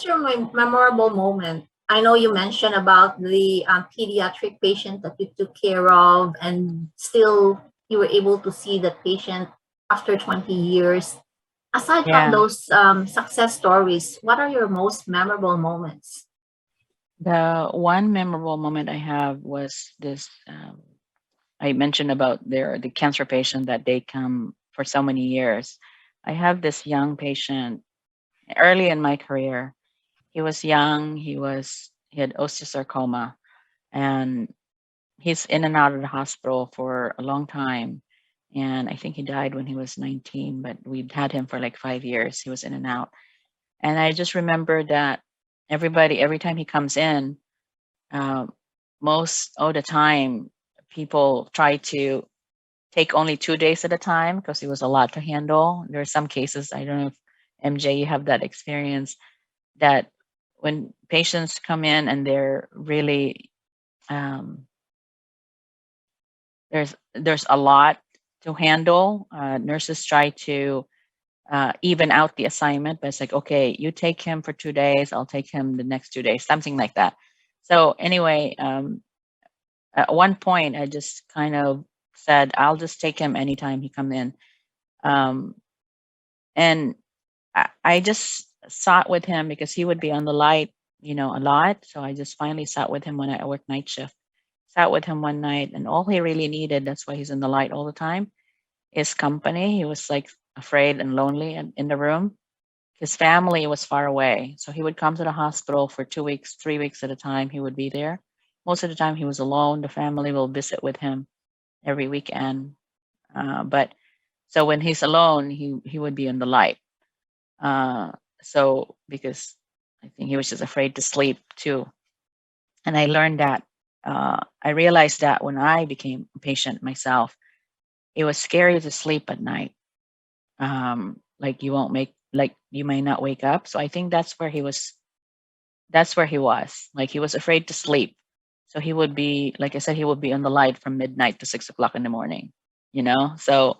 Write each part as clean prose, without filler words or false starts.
your memorable moment? I know you mentioned about the pediatric patient that you took care of, and still you were able to see that patient after 20 years. Aside from Yeah. those success stories, what are your most memorable moments? The one memorable moment I have was this. I mentioned about the cancer patient that they come for so many years. I have this young patient early in my career. He was young. He had osteosarcoma, and he's in and out of the hospital for a long time. And I think he died when he was 19, but we'd had him for like 5 years. He was in and out. And I just remember that every time he comes in, uh, most of the time, people try to take only 2 days at a time because it was a lot to handle. There are some cases, I don't know if MJ, you have that experience, that when patients come in and they're really, um, there's a lot to handle. Nurses try to even out the assignment, but it's like, okay, you take him for 2 days, I'll take him the next 2 days, something like that. So anyway, at one point, I just kind of said, I'll just take him anytime he come in. Um, and I just sat with him because he would be on the light, a lot. So I just finally sat with him when I worked night shift. Sat with him one night, and all he really needed, that's why he's in the light all the time, is company. He was like afraid and lonely in the room. His family was far away. So he would come to the hospital for 2 weeks, 3 weeks at a time. He would be there. Most of the time he was alone. The family will visit with him every weekend. But so when he's alone, he would be in the light. So because I think he was just afraid to sleep too. And I learned that, I realized that when I became a patient myself, it was scary to sleep at night. Like you may not wake up. So I think that's where he was. That's where he was. Like he was afraid to sleep. So he would be, like I said, he would be on the light from midnight to 6 o'clock in the morning. So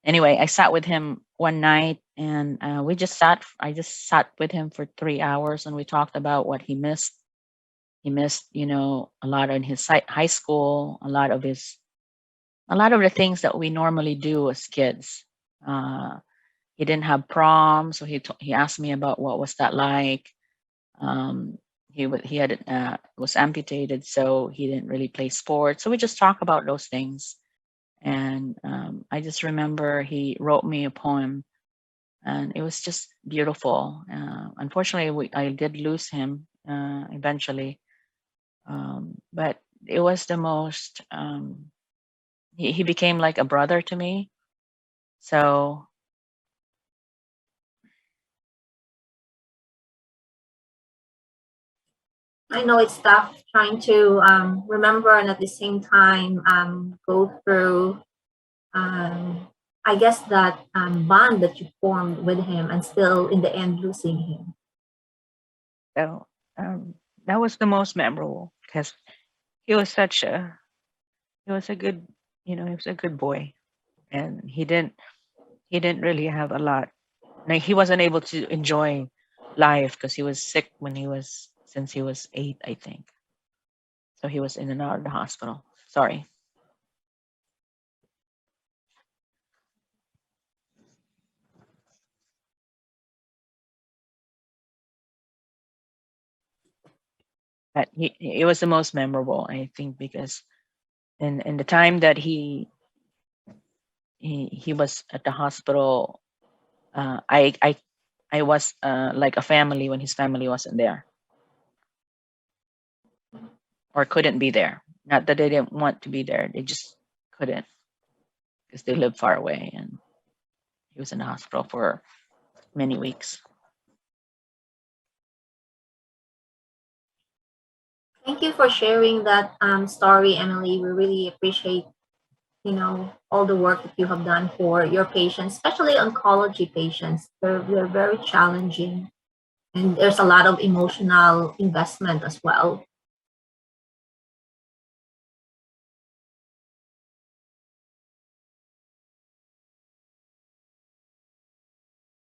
anyway, I sat with him one night, and we just sat. I just sat with him for 3 hours, and we talked about what he missed. He missed, a lot in his high school, a lot of the things that we normally do as kids. He didn't have prom, so he asked me about what was that like. He had was amputated, so he didn't really play sports. So we just talk about those things. And I just remember he wrote me a poem, and it was just beautiful. Unfortunately, I did lose him eventually, but it was the most. He became like a brother to me. So I know it's tough trying to remember and at the same time go through, I guess, that bond that you formed with him and still in the end losing him. so that was the most memorable because he was such a he was a good he was a good boy, and he didn't really have a lot. Like he wasn't able to enjoy life because he was sick when since he was 8, I think. So he was in and out of the hospital. Sorry. But it was the most memorable, I think, because in the time that he was at the hospital, I was like a family when his family wasn't there or couldn't be there. Not that they didn't want to be there, they just couldn't because they lived far away, and he was in the hospital for many weeks. Thank you for sharing that story, Emily. We really appreciate, all the work that you have done for your patients, especially oncology patients. They're very challenging, and there's a lot of emotional investment as well.